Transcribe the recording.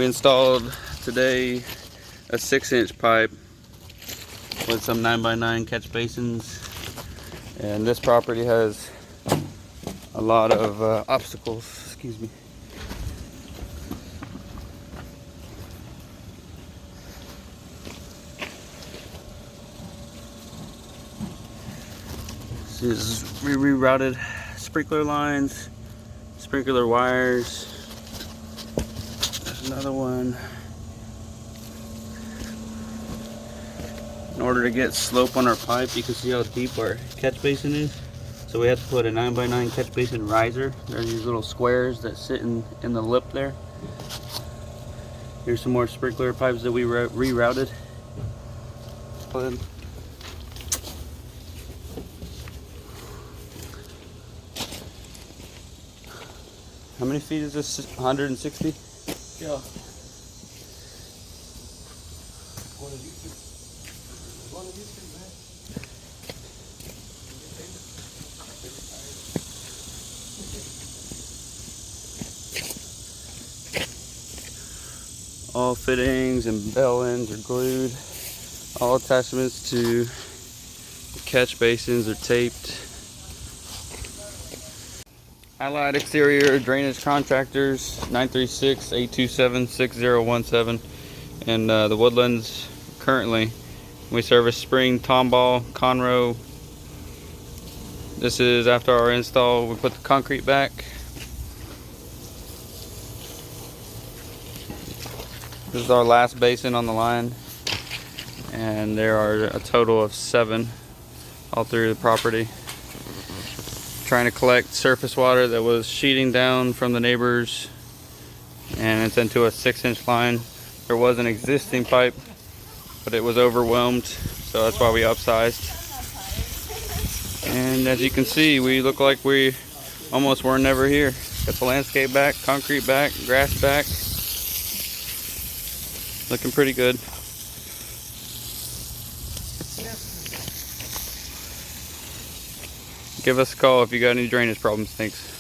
We installed today a 6-inch pipe with some 9x9 catch basins, and this property has a lot of obstacles. Excuse me. This is rerouted sprinkler lines, sprinkler wires. There's another one. In order to get slope on our pipe, you can see how deep our catch basin is. So we have to put a 9x9 catch basin riser. There are these little squares that sit in the lip there. Here's some more sprinkler pipes that we rerouted. How many feet is this? 160? Yeah. All fittings and bell ends are glued. All attachments to the catch basins are taped. Allied Exterior Drainage Contractors, 936-827-6017. And the Woodlands, currently we service Spring, Tomball, Conroe. This is after our install. We put the concrete back. This is our last basin on the line, and there are a total of 7 all through the property. Trying to collect surface water that was sheeting down from the neighbors, and it's into a 6-inch line. There was an existing pipe, but it was overwhelmed, so that's why we upsized. And as you can see, we look like we almost were never here. Got the landscape back, concrete back, grass back. Looking pretty good. Give us a call if you got any drainage problems. Thanks.